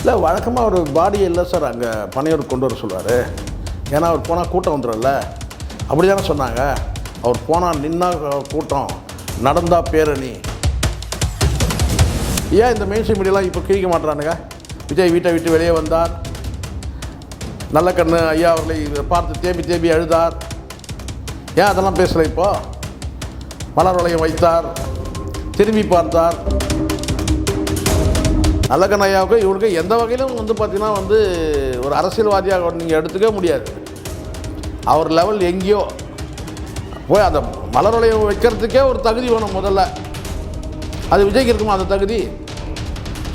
இல்லை வழக்கமாக ஒரு பாடியே இல்லை சார் அங்கே பனையூர் கொண்டு வர சொல்லுவார். ஏன்னா அவர் போனால் கூட்டம் வந்துடும்ல, அப்படி தானே சொன்னாங்க. அவர் போனால் நின்னா கூட்டம், நடந்தால் பேரணி. ஏன் இந்த மெயின் ஸ்ட்ரீம் மீடியாலாம் இப்போ கிழிக்க மாட்டுறானுங்க? விஜய் வீட்டை விட்டு வெளியே வந்தார், நல்ல கண்ணு ஐயா அவர்களை பார்த்து தேம்பி தேம்பி அழுதார். ஏன் அதெல்லாம் பேசலை? இப்போது மலர் வளையம் வைத்தார், திரும்பி பார்த்தார். நல்லக்கண்ண ஐயாவுக்கு இவருக்கு எந்த வகையிலும் பார்த்திங்கன்னா ஒரு அரசியல்வாதியாக நீங்கள் எடுத்துக்க முடியாது. அவர் லெவல் எங்கேயோ போய் அந்த மலர் வளையம் வைக்கிறதுக்கே ஒரு தகுதி வேணும் முதல்ல. அது விஜய்க்கு இருக்குமா அந்த தகுதி?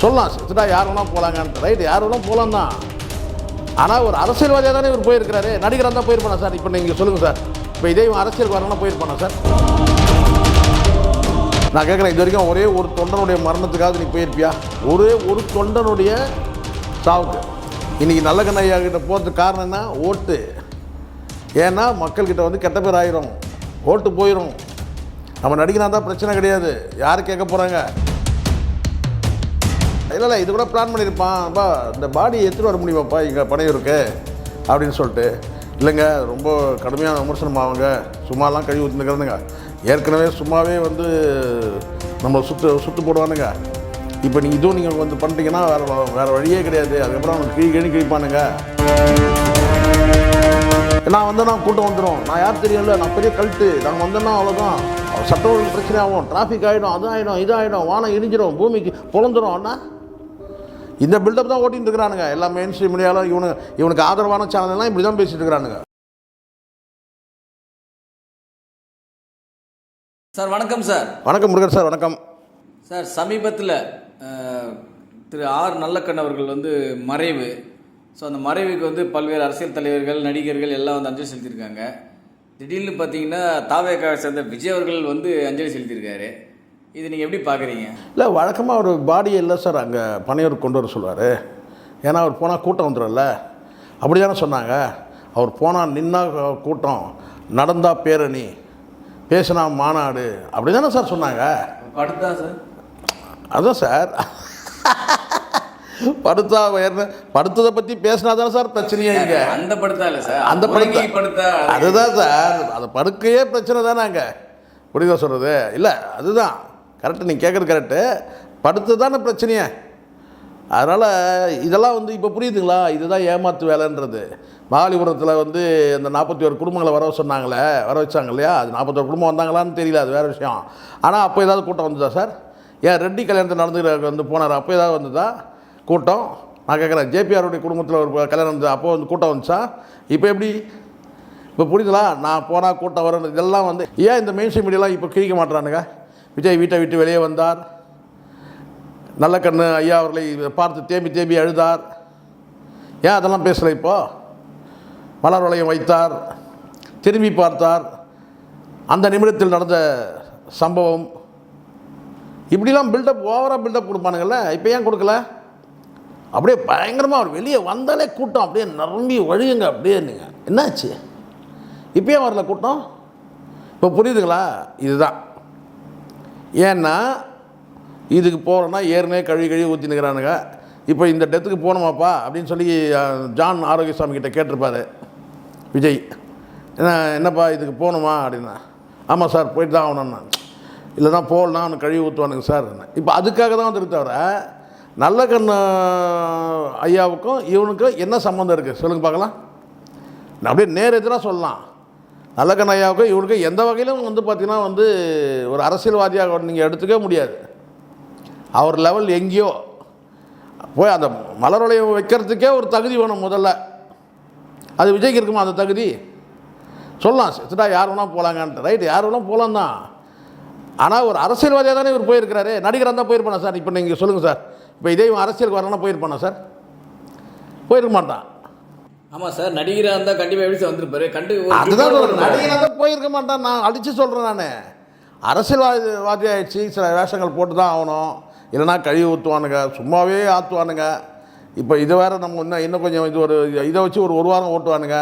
சொல்லலாம், சித்தா யார் வேணால் போகலாங்கன்ட்டு. ரைட்டு, யார் வேணால் போகலாம் தான். ஆனால் ஒரு அரசியல்வாதியாக தானே இவர் போயிருக்கிறாரு. நடிகராக தான் போயிருப்பானா சார்? இப்போ நீங்கள் சொல்லுங்கள் சார். இப்போ இதே அரசியலுக்கு வரணும்னா போயிருப்பானா சார்? நான் கேட்குறேன், இது வரைக்கும் ஒரே ஒரு தொண்டனுடைய மரணத்துக்காக நீ போயிருப்பியா? ஒரே ஒரு தொண்டனுடைய சாவுக்கு. இன்றைக்கி நல்லக்கண்ண ஐயா கிட்ட போகிறதுக்கு காரணம் என்ன? ஓட்டு. ஏன்னா மக்கள்கிட்ட கெட்ட பேர் ஆயிரும், ஓட்டு போயிடும். நம்ம நடிகனாக தான் பிரச்சனை கிடையாது, யார் கேட்க போகிறாங்க? இல்லை இது கூட பிளான் பண்ணியிருப்பான், இந்த பாடி எடுத்துகிட்டு வர முடியுமாப்பா இங்கே பனையூருக்கு அப்படின்னு சொல்லிட்டு. இல்லைங்க, ரொம்ப கடுமையான விமர்சனம் ஆகுங்க, சும்மாலாம் கழுவி ஊற்றுனுக்கிறதுங்க. ஏற்கனவே சும்மாவே நம்ம சுற்று போடுவானுங்க. இப்போ நீங்கள் இதுவும் நீங்கள் பண்ணிட்டீங்கன்னா வேறு வழியே கிடையாது. அதுக்கப்புறம் அவனுக்கு கிழிப்பானுங்க. நான் கூட்டம் வந்துடும், நான் யார் தெரியல, நான் பெரிய கல்ட்டு, நாங்கள் வந்தோன்னா அவ்வளோதான், சட்ட ஒழுங்கு பிரச்சனை ஆகும், டிராஃபிக் ஆகிடும், அது ஆகிடும், இது ஆகிடும், வானம் இடிஞ்சிடும், பூமிக்கு பொழந்துடும். ஆனால் இந்த பில்டப் தான் ஓட்டிகிட்டு இருக்கிறானுங்க எல்லா மெயின் ஸ்ட்ரீம் மீடியாவில். இவனுக்கு ஆதரவான சேனல்லாம் இப்படி தான் பேசிகிட்டு இருக்கிறானுங்க. சார் வணக்கம். சார் வணக்கம் முருகன் சார். வணக்கம் சார். சமீபத்தில் திரு ஆர் நல்லக்கண்ண அவர்கள் மறைவு. ஸோ அந்த மறைவுக்கு பல்வேறு அரசியல் தலைவர்கள், நடிகர்கள் எல்லாம் அஞ்சலி செலுத்தியிருக்காங்க. திடீர்னு பார்த்தீங்கன்னா தாவேக்காவை சேர்ந்த விஜய் அவர்கள் அஞ்சலி செலுத்தியிருக்காரு. இது நீங்கள் எப்படி பார்க்குறீங்க? இல்லை வழக்கமாக ஒரு பாடியே இல்லை சார் அங்கே பனையூர் கொண்டு வர சொல்லுவார். ஏன்னா அவர் போனால் கூட்டம் வந்துடும்ல, அப்படி தானே சொன்னாங்க. அவர் போனால் நின்னா கூட்டம், நடந்தால் பேரணி, பேசினா மாநாடு, அப்படி தானே சார் சொன்னாங்க. படுத்தா சார்? அதுதான் சார், படுத்ததை பற்றி பேசினா தானே சார் பிரச்சனையே இங்கே. அந்த படுத்தா இல்லை சார், அந்த படுத்தா அதுதான் சார், அந்த படுக்கையே பிரச்சனை தானே அங்கே. புரியுதா சொல்கிறது? இல்லை அதுதான் கரெக்டு, நீங்கள் கேட்குறது கரெக்டு. படுத்து தானே பிரச்சனையே. அதனால் இதெல்லாம் இப்போ புரியுதுங்களா? இதுதான் ஏமாத்து வேலைன்றது. மகாலிபுரத்தில் அந்த 41 குடும்பங்களை வர சொன்னாங்களே, வர வச்சாங்க இல்லையா? அது 41 குடும்பம் வந்தாங்களான்னு தெரியல, அது வேறு விஷயம். ஆனால் அப்போ ஏதாவது கூட்டம் வந்ததா சார்? ஏன் ரெட்டி கல்யாணத்தை நடந்து போனார், அப்போ ஏதாவது வந்ததா கூட்டம்? நான் கேட்குறேன், ஜேபிஆருடைய குடும்பத்தில் ஒரு கல்யாணம் வந்தது, அப்போ கூட்டம் வந்துச்சா? இப்போ எப்படி? இப்போ புரியுதுங்களா? நான் போனால் கூட்டம் வரும். இதெல்லாம் ஏன் இந்த மெயின் ஸ்ட்ரீம் மீடியாலாம் இப்போ கிழிக்க மாட்டுறானுங்க? விஜய் வீட்டை விட்டு வெளியே வந்தார், நல்ல கண்ணு ஐயா அவர்களை பார்த்து தேம்பி தேம்பி அழுதார். ஏன் அதெல்லாம் பேசலை? இப்போது மலர் வளையம் வைத்தார், திரும்பி பார்த்தார். அந்த நிமிடத்தில் நடந்த சம்பவம். இப்படிலாம் பில்டப், ஓவராக பில்டப் கொடுப்பானுங்கள்ல. இப்போ ஏன் கொடுக்கல? அப்படியே பயங்கரமாக அவர் வெளியே வந்தாலே கூட்டம் அப்படியே நிரம்பி வழியுங்க. அப்படியே நீங்கள் என்னாச்சு? இப்போயே வரல கூட்டம்? இப்போ புரியுதுங்களா? இதுதான். ஏன்னா இதுக்கு போகிறோன்னா ஏற்கனவே கழுவி ஊற்றி நிற்கிறானுங்க. இப்போ இந்த டெத்துக்கு போகணுமாப்பா அப்படின்னு சொல்லி ஜான் ஆரோக்கியசாமி கிட்டே கேட்டிருப்பார் விஜய். என்னப்பா இதுக்கு போகணுமா அப்படின்னா, ஆமாம் சார் போயிட்டு தான் ஆகணும்னா. இல்லைனா போகலன்னா அவனுக்கு கழுவி ஊற்றுவானுங்க சார். இப்போ அதுக்காக தான் தவிர நல்ல கண்ணு ஐயாவுக்கும் இவனுக்கும் என்ன சம்மந்தம் இருக்குது சொல்லுங்கள் பார்க்கலாம். நான் அப்படியே நேர் எதிராக சொல்லலாம். நல்ல கண்ண ஐயாவுக்கும் இவனுக்கும் எந்த வகையிலும் பார்த்திங்கன்னா ஒரு அரசியல்வாதியாக நீங்கள் எடுத்துக்க முடியாது. அவர் லெவல் எங்கேயோ போய் அந்த மலர் வளையம் வைக்கிறதுக்கே ஒரு தகுதி வேணும் முதல்ல. அது விஜய்க்கு இருக்குமா அந்த தகுதி? சொல்லலாம், சித்தா யார் வேணால் போகலாங்கன்ட்டு. ரைட்டு, யார் வேணால் போகலாம் தான். ஆனால் ஒரு அரசியல்வாதியாக தானே இவர் போயிருக்கிறாரு. நடிகராக தான் போயிருப்பானா சார்? இப்போ நீங்கள் சொல்லுங்கள் சார். இப்போ இதே அரசியலுக்கு வரணும்னா போயிருப்பானா சார்? போயிருக்க மாட்டான். ஆமாம் சார், நடிகராக இருந்தால் கண்டிப்பாக எப்படி சார் வந்திருப்பாரு? அதுதான் சொல்கிறேன், நடிகராக தான் போயிருக்க மாட்டான். நான் அடித்து சொல்கிறேன். நான் அரசியல்வாதி ஆகிடுச்சு, சில வேஷங்கள் போட்டு தான் ஆகணும். இல்லைனா கழுவி ஊற்றுவானுங்க, சும்மாவே ஆற்றுவானுங்க. இப்போ இது வேறு நம்ம இன்னும் கொஞ்சம் இதை வச்சு ஒரு வாரம் ஓட்டுவானுங்க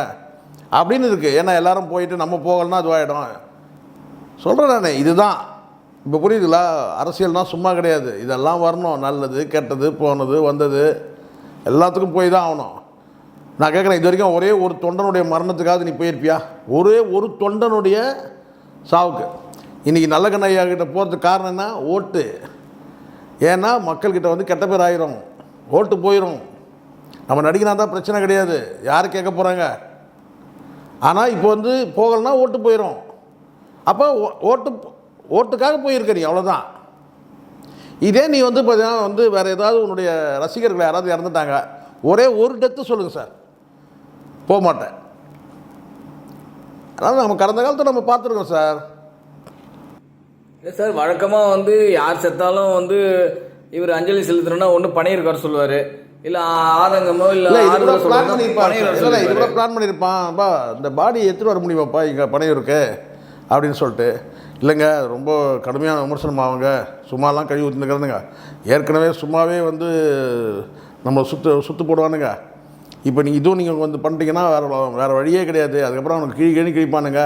அப்படின்னு இருக்குது. ஏன்னா எல்லோரும் போயிட்டு நம்ம போகலன்னா அதுவாகிடும். சொல்கிறேன் நான், இதுதான். இப்போ புரியுதுங்களா? அரசியல்னால் சும்மா கிடையாது, இதெல்லாம் வரணும். நல்லது கெட்டது, போனது வந்தது எல்லாத்துக்கும் போய் தான் ஆகணும். நான் கேட்குறேன், இது வரைக்கும் ஒரே ஒரு தொண்டனுடைய மரணத்துக்காவது நீ போயிருப்பியா? ஒரே ஒரு தொண்டனுடைய சாவுக்கு. இன்றைக்கி நல்லக்கண்ண ஐயா கிட்ட போகிறதுக்கு காரணம் என்ன? ஓட்டு. ஏன்னா மக்கள்கிட்ட வந்து கெட்ட பேர் ஆயிரும், ஓட்டு போயிடும். நம்ம நடிகனா தான் பிரச்சனை கிடையாது, யார் கேட்க போகிறாங்க. ஆனால் இப்போ வந்து போகலைன்னா ஓட்டு போயிடும். அப்போ ஓட்டுக்காக போயிருக்க நீ, அவ்வளோதான். இதே நீ வந்து பார்த்தீங்கன்னா வந்து வேறு ஏதாவது உன்னுடைய ரசிகர்கள் யாராவது இறந்துட்டாங்க, ஒரே ஒரு டெத்து சொல்லுங்கள் சார், போக மாட்டேன். அதனால் நம்ம கடந்த காலத்தை நம்ம பார்த்துருக்கோம் சார். இல்லை சார், வழக்கமாக வந்து யார் செத்தாலும் வந்து இவர் அஞ்சலி செலுத்தணும்னா ஒன்று பனையூருக்கு வர சொல்லுவார், இல்லை ஆதங்கமோ இல்லை இது கூட பிளான் பண்ணியிருப்பான்ப்பா, இந்த பாடி எடுத்துகிட்டு வர முடியுமாப்பா இங்கே பனையூருக்கு அப்படின்னு சொல்லிட்டு. இல்லைங்க, ரொம்ப கடுமையான விமர்சனம் ஆகுங்க, சும்மாலாம் கழுவி ஊற்றினுக்கிறதுங்க, ஏற்கனவே சும்மாவே வந்து நம்ம சுற்று போடுவானுங்க. இப்போ நீங்கள் வந்து பண்ணிட்டீங்கன்னா வேறு வழியே கிடையாது, அதுக்கப்புறம் அவனுக்கு கீழே கிழிப்பானுங்க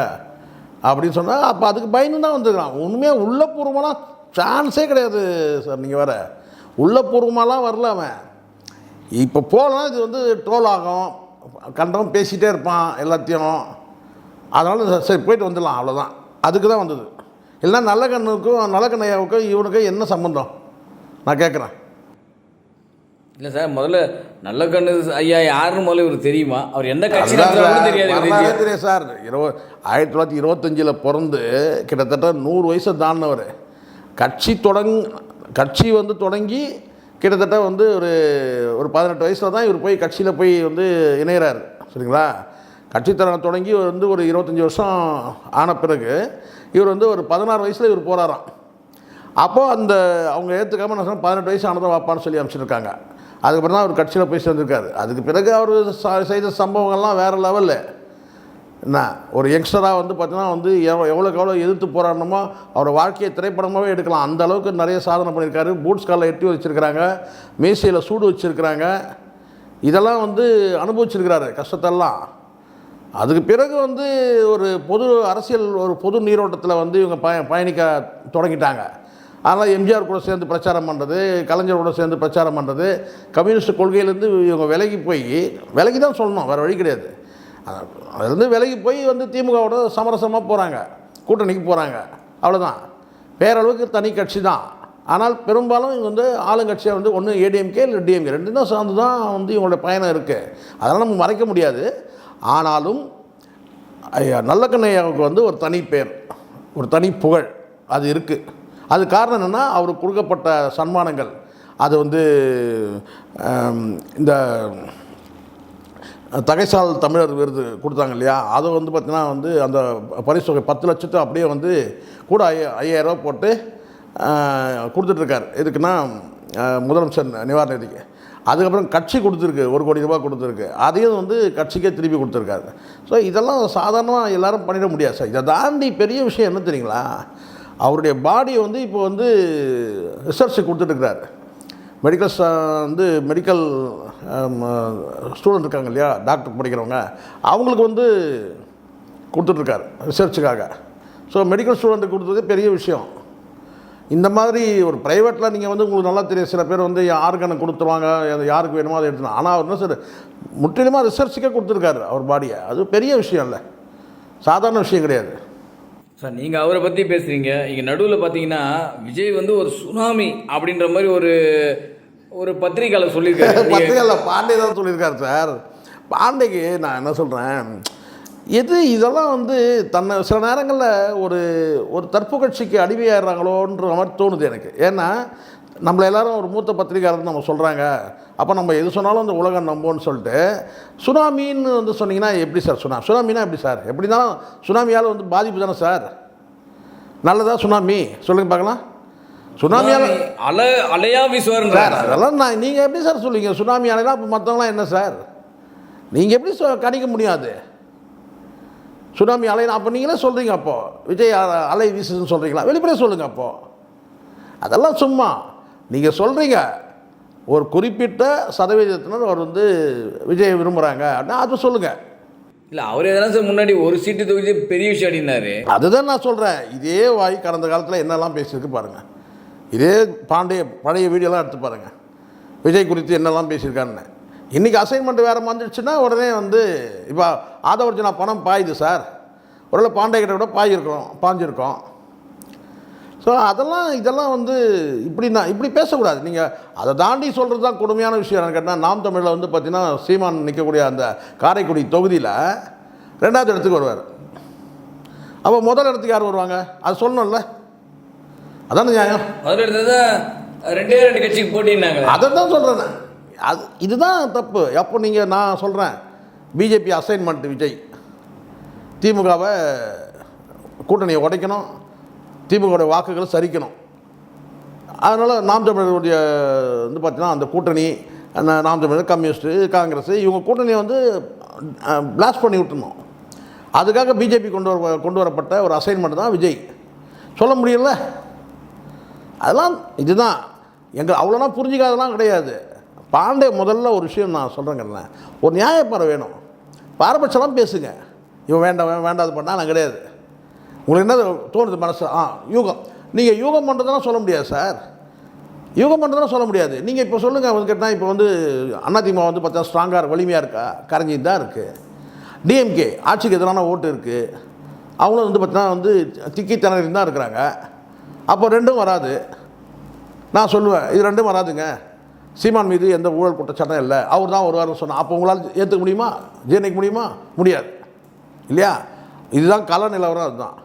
அப்படின்னு சொன்னால், அப்போ அதுக்கு பயந்து தான் வந்துருக்கான். உண்மையாக உள்ளபூர்வமாலாம் சான்ஸே கிடையாது சார். நீங்கள் வேறு உள்ளபூர்வமாலாம் வரல அவன். இப்போ போகலாம், இது வந்து ட்ரோல் ஆகும், கண்டவன் பேசிகிட்டே இருப்பான் எல்லாத்தையும். அதனால் சரி போயிட்டு வந்துடலாம், அவ்வளோதான். அதுக்கு தான் வந்தது. இல்லைன்னா நல்லக்கண்ணையாவுக்கும் இவனுக்கும் என்ன சம்மந்தம் நான் கேட்குறேன். இல்லை சார், முதல்ல நல்லக்கண்ணு ஐயா யாருன்னு முதல்ல இவருக்கு தெரியுமா? அவர் எந்த கட்சி தெரியாது சார். 1925 பிறந்து கிட்டத்தட்ட 100 வயசை தாண்டினவர். கட்சி வந்து தொடங்கி கிட்டத்தட்ட வந்து ஒரு 18 வயசில் தான் இவர் போய் கட்சியில் போய் வந்து இணைகிறார். சரிங்களா? கட்சித்தரம் தொடங்கி வந்து ஒரு 25 வருஷம் ஆன பிறகு இவர் வந்து ஒரு 16 வயசில் இவர் போகிறாராம். அப்போது அவங்க ஏற்றுக்காமல் என்ன சொன்னால் 18 வயசு ஆனதான் வாப்பான்னு சொல்லி அனுப்பிச்சிருக்காங்க. அதுக்கப்புறம் தான் அவர் கட்சியில் போய் சேர்ந்துருக்காரு. அதுக்கு பிறகு அவர் செய்த சம்பவங்கள்லாம் வேறு லெவலில். என்ன ஒரு யங்ஸ்டராக வந்து பார்த்தீங்கன்னா வந்து எவ்வளோக்கு எவ்வளோ எதிர்த்து போராடணுமோ அவரோட வாழ்க்கையை திரைப்படமாகவே எடுக்கலாம், அந்த அளவுக்கு நிறைய சாதனை பண்ணியிருக்காரு. பூட்ஸ் காலில் எட்டி வச்சுருக்கிறாங்க, மேசையில் சூடு வச்சுருக்கிறாங்க, இதெல்லாம் வந்து அனுபவிச்சிருக்கிறாரு கஷ்டத்தெல்லாம். அதுக்கு பிறகு வந்து ஒரு பொது நீரோட்டத்தில் வந்து இவங்க பயணிக்க தொடங்கிட்டாங்க. அதனால் எம்ஜிஆர் கூட சேர்ந்து பிரச்சாரம் பண்ணுறது, கலைஞர் கூட சேர்ந்து பிரச்சாரம் பண்ணுறது, கம்யூனிஸ்ட் கொள்கையிலேருந்து இவங்க விலகி தான் சொல்லணும், வேறு வழி கிடையாது. அதுலேருந்து விலகி போய் வந்து திமுகவோட சமரசமாக போகிறாங்க, கூட்டணிக்கு போகிறாங்க, அவ்வளோதான். பேரளவுக்கு தனி கட்சி தான். ஆனால் பெரும்பாலும் இவங்க வந்து ஆளுங்கட்சியாக வந்து ஒன்று ஏடிஎம்கே இல்லை டிஎம்கே, ரெண்டு தான் சார்ந்து தான் வந்து இவங்களோட பயணம் இருக்குது. அதனால் நம்ம மறைக்க முடியாது. ஆனாலும் நல்லக்கண்ணையாவுக்கு வந்து ஒரு தனி பேர், ஒரு தனி புகழ் அது இருக்குது. அது காரணம் என்னென்னா அவருக்கு கொடுக்கப்பட்ட சன்மானங்கள். அது வந்து இந்த தகைசால் தமிழர் விருது கொடுத்தாங்க இல்லையா, அதை வந்து பார்த்திங்கன்னா வந்து அந்த பரிசு தொகை 10 லட்சத்தை அப்படியே வந்து கூட 5000 ரூபா போட்டு கொடுத்துட்ருக்கார். எதுக்குன்னா முதலமைச்சர் நிவாரண நிதிக்கு. அதுக்கப்புறம் கட்சி கொடுத்துருக்கு, 1 கோடி ரூபா கொடுத்துருக்கு, அதையும் வந்து கட்சிக்கே திருப்பி கொடுத்துருக்காரு. ஸோ இதெல்லாம் சாதாரணமாக எல்லோரும் பண்ணிட முடியாது சார். இதை தாண்டி பெரிய விஷயம் என்ன தெரியுங்களா, அவருடைய பாடியை வந்து இப்போ வந்து ரிசர்ச்சுக்கு கொடுத்துட்ருக்கிறாரு. மெடிக்கல் ஸ்டூடெண்ட் இருக்காங்க இல்லையா, டாக்டர் படிக்கிறவங்க, அவங்களுக்கு வந்து கொடுத்துட்ருக்காரு ரிசர்ச்சுக்காக. ஸோ மெடிக்கல் ஸ்டூடெண்ட்டுக்கு கொடுத்தது பெரிய விஷயம். இந்த மாதிரி ஒரு ப்ரைவேட்டில் நீங்கள் வந்து உங்களுக்கு நல்லா தெரியும், சில பேர் வந்து ஆர்கனை கொடுத்துருவாங்க, யாருக்கு வேணுமோ அதை எடுத்துனா. ஆனால் அவர் என்ன சார் முற்றிலுமாக ரிசர்ச்சுக்கே கொடுத்துருக்காரு அவர் பாடியை. அது பெரிய விஷயம் இல்லை, சாதாரண விஷயம் கிடையாது சார். நீங்கள் அவரை பற்றி பேசுகிறீங்க, இங்கே நடுவில் பார்த்தீங்கன்னா விஜய் வந்து ஒரு சுனாமி அப்படின்ற மாதிரி ஒரு பத்திரிகையில் சொல்லியிருக்காரு. பத்திரிகையில் பாண்டே தான் சொல்லியிருக்காரு சார். பாண்டேக்கு நான் என்ன சொல்கிறேன், இதெல்லாம் வந்து தன்னை சில நேரங்களில் ஒரு தற்புகழ்ச்சிக்கு அடிமையாடுறாங்களோன்ற மாதிரி தோணுது எனக்கு. ஏன்னா நம்மளை எல்லாரும் ஒரு மூத்த பத்திரிகையாளர்னு நம்ம சொல்கிறாங்க, அப்போ நம்ம எது சொன்னாலும் அந்த உலகம் நம்போன்னு சொல்லிட்டு சுனாமின்னு வந்து சொன்னீங்கன்னா எப்படி சார்? சுனாமினா எப்படி சார்? எப்படி தான் சுனாமியால் வந்து பாதிப்பு தானே சார்? நல்லதா சுனாமி? சொல்லுங்கள் பார்க்கலாம். சுனாமியால் அலையா வீசுவார் சார், அதெல்லாம் நீங்கள் எப்படி சார் சொல்லுவீங்க? சுனாமி அலைனா அப்போ மற்றவங்களாம் என்ன சார்? நீங்கள் எப்படி கணிக்க முடியாது சுனாமி அலைனா? அப்போ நீங்களே சொல்கிறீங்க, அப்போது விஜய் அலை வீசுதுன்னு சொல்கிறீங்களா? வெளிப்படையாக சொல்லுங்கள். அப்போது அதெல்லாம் சும்மா நீங்கள் சொல்கிறீங்க. ஒரு குறிப்பிட்ட சதவீதத்தினர் அவர் வந்து விஜய் விரும்புகிறாங்க அப்படின்னா அது சொல்லுங்கள். இல்லை, அவர் எதனா சார் முன்னாடி ஒரு சீட்டு தொகுதி பெரிய விஷயம் அப்படின்னாரு. அதுதான் நான் சொல்கிறேன். இதே வாய் கடந்த காலத்தில் என்னெல்லாம் பேசியிருக்கு பாருங்கள். இதே பாண்டிய பழைய வீடியோலாம் எடுத்து பாருங்கள், விஜய் குறித்து என்னெல்லாம் பேசியிருக்காருன்னு. இன்றைக்கி அசைன்மெண்ட் வேறு வந்துடுச்சுன்னா உடனே வந்து இப்போ ஆதவர்ஜனா பணம் பாயுது சார், ஒருவேளை பாண்டே கிட்ட கூட பாஞ்சிருக்கோம். ஸோ இதெல்லாம் வந்து இப்படி பேசக்கூடாது. நீங்கள் அதை தாண்டி சொல்கிறது தான் கொடுமையான விஷயம். எனக்கு கேட்டால் நாம் தமிழில் வந்து பார்த்திங்கன்னா சீமான் நிற்கக்கூடிய அந்த காரைக்குடி தொகுதியில் 2வது இடத்துக்கு வருவார். அப்போ முதல் இடத்துக்கு யார் வருவாங்க அது சொல்லணும்ல, அதான நியாயம். முதல் இடத்துல தான் 2 கட்சிக்கு போட்டின்னாங்க. அதை தான் சொல்கிறேன். இதுதான் தப்பு. அப்போ நான் சொல்கிறேன், பிஜேபி அசைன்மெண்ட் விஜய் திமுகவை கூட்டணியை உடைக்கணும், திமுகவுடைய வாக்குகளை சரிக்கணும். அதனால் நாம் தமிழருடைய வந்து பார்த்தீங்கன்னா அந்த கூட்டணி நாம் தமிழர், கம்யூனிஸ்ட்டு, காங்கிரஸ் இவங்க கூட்டணியை வந்து பிளாஸ்ட் பண்ணி விட்டுணும். அதுக்காக பிஜேபி கொண்டு வரப்பட்ட ஒரு அசைன்மெண்ட் தான் விஜய். சொல்ல முடியல. அதெல்லாம் இதுதான் அவ்வளோனா புரிஞ்சிக்காதெல்லாம் கிடையாது. பாண்டே முதல்ல ஒரு விஷயம் நான் சொல்கிறேங்க, ஒரு நியாயப்பாறை வேணும். பாரபட்சம்லாம் பேசுங்க, இவன் வேண்டாது பண்ணால் நான் கிடையாது. உங்களுக்கு என்ன தோணுது மனசு? யூகம். நீங்கள் யூகம் பண்ணுறதுனா சொல்ல முடியாது சார், யூகம் பண்ணுறதுனா சொல்ல முடியாது. நீங்கள் இப்போ சொல்லுங்கள் வந்து கேட்டால், இப்போ வந்து அதிமுக வந்து பார்த்தா ஸ்ட்ராங்காக வலிமையாக இருக்கா? கரைஞ்சிட்டு தான் இருக்குது. டிஎம்கே ஆட்சிக்கு எதிரான ஓட்டு இருக்குது, அவங்களும் வந்து பார்த்தீங்கன்னா வந்து திக்கி திணறி தான் இருக்கிறாங்க. அப்போ 2ம் வராது. நான் சொல்லுவேன் இது 2ம் வராதுங்க. சீமான் மீது எந்த ஊழல் குற்றச்சாட்டம் இல்லை, அவர் தான் வருவார்னு சொன்னால் அப்போ உங்களால் ஏற்றுக்க முடியுமா? ஜீரணிக்க முடியுமா? முடியாது இல்லையா? இதுதான் கல நிலவரம். அதுதான்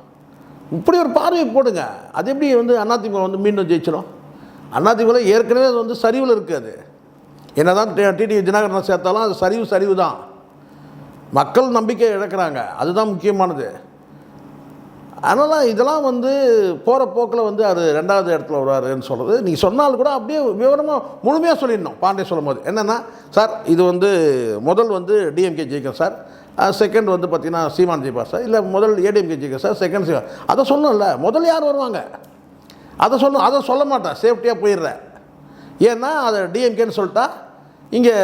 இப்படி ஒரு பார்வையை போடுங்க. அது எப்படி வந்து அதிமுக வந்து மீண்டும் ஜெயிச்சிடும்? அதிமுக ஏற்கனவே அது வந்து சரிவில் இருக்குது. அது என்ன தான் டிடி தினகரனை சேர்த்தாலும் அது சரிவு தான். மக்கள் நம்பிக்கை இழக்கிறாங்க, அதுதான் முக்கியமானது. அதனால் இதெல்லாம் வந்து போகிற போக்கில் வந்து அது 2வது இடத்துல வருவாருன்னு சொல்கிறது நீங்கள் சொன்னால் கூட அப்படியே விவரமாக முழுமையாக சொல்லிடணும். பாண்டே சொல்லும் போது என்னென்னா, சார் இது வந்து முதல் வந்து டிஎம்கே ஜெயிக்கும் சார், செகண்ட் வந்து பார்த்திங்கன்னா சீமான் ஜெயிப்பார் சார், இல்லை முதல் ஏடிஎம்கே ஜெயிக்கும் சார், செகண்ட் சீமான். அதை சொல்லணும்ல, முதல் யார் வருவாங்க அதை சொல்ல மாட்டேன், சேஃப்டியாக போயிடுறேன். ஏன்னா அதை டிஎம்கேன்னு சொல்லிட்டா இங்கே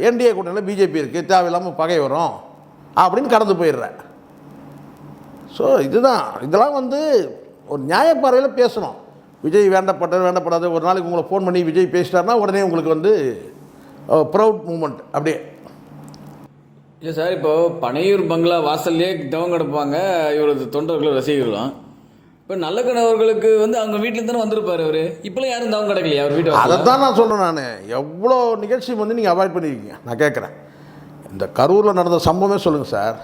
என்டிஏ கூட்டணியில் பிஜேபி இருக்குது, தேவையில்லாமல் பகை வரும் அப்படின்னு கடந்து போயிடுறேன். ஸோ இதெல்லாம் வந்து ஒரு நியாயப்பாறையில் பேசணும். விஜய் வேண்டப்படாது. ஒரு நாளைக்கு உங்களை ஃபோன் பண்ணி விஜய் பேசிட்டாருன்னா உடனே உங்களுக்கு வந்து ப்ரௌட் மூமெண்ட் அப்படியே. இல்லை சார், இப்போது பனையூர் பங்களா வாசல்லே தவம் கிடப்பாங்க இவரது தொண்டர்களும் ரசிகர்களும். இப்போ நல்லக்கண்ண அவர்களுக்கு வந்து அவங்க வீட்டில் தானே வந்திருப்பார் அவர். இப்போலாம் யாரும் தவம் கிடக்கலையே அவர் வீட்டு. அதை தான் நான் சொல்கிறேன். நான் எவ்வளோ நிகழ்ச்சி வந்து நீங்கள் அவாய்ட் பண்ணியிருக்கீங்க. நான் கேட்குறேன், இந்த கரூரில் நடந்த சம்பவமே சொல்லுங்கள் சார்.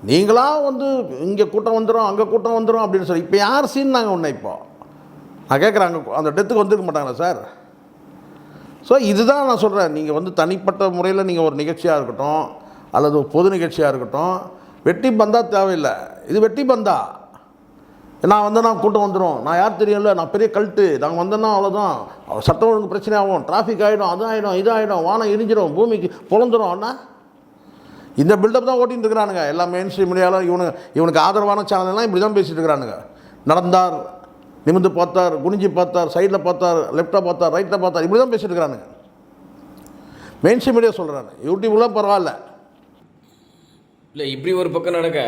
நீங்களாக வந்து இங்கே கூட்டம் வந்துடும் அங்கே கூட்டம் வந்துடும் அப்படின்னு சொல்லி இப்போ யார் சீன்னாங்க ஒன்று? இப்போ நான் கேட்குறேன், அங்கே அந்த டெத்துக்கு வந்துருக்க மாட்டாங்களா சார்? ஸோ இதுதான் நான் சொல்கிறேன். நீங்கள் வந்து தனிப்பட்ட முறையில் நீங்கள் ஒரு நிகழ்ச்சியாக இருக்கட்டும் அல்லது ஒரு பொது நிகழ்ச்சியாக இருக்கட்டும், வெட்டி பந்தா தேவையில்லை. இது வெட்டி பந்தா. நான் கூட்டம் வந்துடும், நான் யார் தெரியல, நான் பெரிய கல்ட்டு, நாங்கள் வந்தேன்னா அவ்வளோதான், சட்டம் ஒழுங்கு பிரச்சனை ஆகும், டிராஃபிக் ஆகிடும், அது ஆகிடும், இது ஆகிடும், வானம் எரிஞ்சிடும், பூமிக்கு பொழந்துடும். ஆனால் இந்த பில்டப் தான் ஓட்டிகிட்டு இருக்கிறானுங்க எல்லா மெயின் ஸ்ட்ரீம் மீடியாவில். இவனுக்கு ஆதரவான சேனல்லாம் இப்படி தான் பேசிகிட்டு இருக்கிறானுங்க. நடந்தார், நிமிந்து பார்த்தார், குனிஞ்சி பார்த்தார், சைடில் பார்த்தார், லெஃப்டாக பார்த்தார், ரைட்டில் பார்த்தார், இப்படி தான் பேசிகிட்டு இருக்கிறானுங்க. மெயின் ஸ்ட்ரீம் மீடியா சொல்கிறாங்க, யூடியூப்லாம் பரவாயில்ல. இல்லை இப்படி ஒரு பக்கம் நடக்க,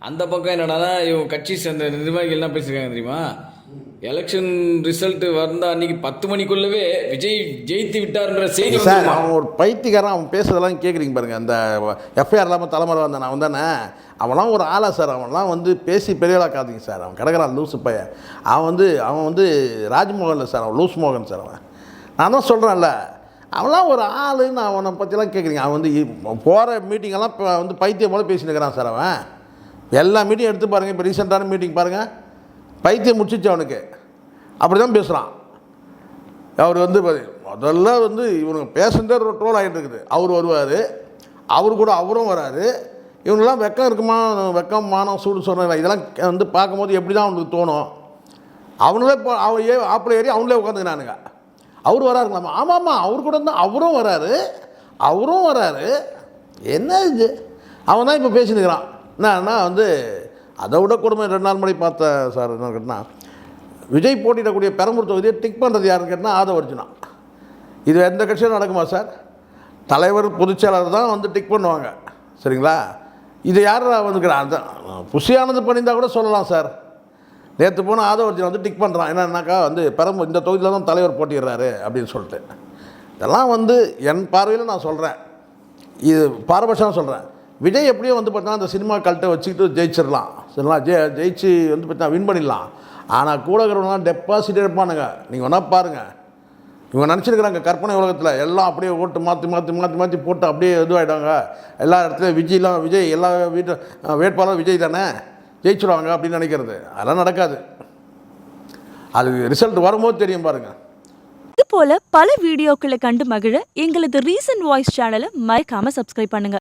அந்த பக்கம் என்னன்னா இவங்க கட்சி சேர்ந்த நிர்வாகிகள் என்ன பேசியிருக்காங்க தெரியுமா? எலெக்ஷன் ரிசல்ட் வந்த அன்னைக்கு 10 மணிக்குள்ளவே விஜய் ஜெயித்து விட்டார்ன்ற செய்தி. சார் அவன் ஒரு பைத்தியக்காரன், அவன் பேசுறதெல்லாம் கேட்குறீங்க பாருங்க. அந்த எஃப்ஐஆர் இல்லாமல் தலைமுறை வந்தான் அவன் தானே, அவன்லாம் ஒரு ஆளா சார்? அவன்லாம் வந்து பேசி பெரியலாக்காதீங்க சார். அவன் கிடக்கிறான் லூசு பையன். அவன் வந்து ராஜ்மோகன் இல்லை சார், அவன் லூஸ் மோகன் சார். நான் தான் சொல்கிறேன்ல, அவன்லாம் ஒரு ஆளுன்னு அவனை பற்றிலாம் கேட்குறீங்க. அவன் வந்து போகிற மீட்டிங்கெல்லாம் இப்போ வந்து பைத்தியம் போல பேசிட்டு இருக்கிறான் சார். அவன் எல்லா மீட்டிங் எடுத்து பாருங்கள், இப்போ ரீசெண்டான மீட்டிங் பாருங்கள், பைத்தியம் முடிச்சிச்சு அவனுக்கு. அப்படி தான் பேசுகிறான். அவர் வந்து முதல்ல வந்து இவனுக்கு பேசுகிறதே ஒரு ட்ரோல் ஆகிட்டு இருக்குது. அவர் வருவார், அவரும் வராரு. இவனுங்கெல்லாம் வெக்கம் இருக்குமா, வெக்கம் மானம் சூடு சொன்ன இதெல்லாம் வந்து பார்க்கும்போது எப்படி தான் அவனுக்கு தோணும்? அவங்களே ஆப்பிள் ஏறி அவங்களே உட்காந்துக்கிறானுங்க. அவர் வராருங்களாமா? ஆமாம்மா, அவர் கூட தான் அவரும் வராரு. என்ன இது? அவன் தான் இப்போ பேசினுக்கிறான். என்னன்னா வந்து அதை விட கொடுமை 2 நாள் முன்னாடி பார்த்தேன் சார். என்ன கேட்டால், விஜய் போட்டியிடக்கூடிய பெரம்பூர் தொகுதியை டிக் பண்ணுறது யாருன்னு கேட்டால் ஆதவர்ஜனா. இது எந்த கட்சியும் நடக்குமா சார்? தலைவர் பொதுச்செயலாளர் தான் வந்து டிக் பண்ணுவாங்க, சரிங்களா? இது யார் வந்துக்கிறான்? அந்த புஷியானது பண்ணியிருந்தால் கூட சொல்லலாம் சார். நேற்று போனால் ஆதவர்ஜனா வந்து டிக் பண்ணுறான். என்னன்னாக்கா வந்து பெரம்பூர் இந்த தொகுதியில் தான் தலைவர் போட்டிடுறாரு அப்படின்னு சொல்லிட்டு. இதெல்லாம் வந்து என் பார்வையில் நான் சொல்கிறேன், இது பாரபட்சமாக சொல்கிறேன். விஜய் எப்படியோ வந்து பார்த்தீங்கன்னா அந்த சினிமா கல்ட்டை வச்சுக்கிட்டு ஜெயிச்சிடலாம், சரிங்களா? ஜெயிச்சு வந்து பார்த்தீங்கன்னா வின் பண்ணிடலாம். ஆனால் கூட இருக்கிறவங்களாம் டெபாசிட் எடுப்பானுங்க. நீங்கள் வேணா பாருங்கள், இவங்க நினச்சிருக்கிறாங்க கற்பனை உலகத்தில் எல்லாம் அப்படியே ஓட்டு மாற்றி போட்டு அப்படியே இதுவாகிடுவாங்க. எல்லா இடத்துலையும் விஜய் எல்லா வீட்டு வேட்பாளரும் விஜய் தானே ஜெயிச்சிடுவாங்க அப்படின்னு நினைக்கிறது. அதெல்லாம் நடக்காது. அது ரிசல்ட் வரும்போது தெரியும் பாருங்கள். இது போல பல வீடியோக்களை கண்டு மகிழ எங்களது ரீசன்ட் வாய்ஸ் சேனலை மறக்காம சப்ஸ்கிரைப் பண்ணுங்க.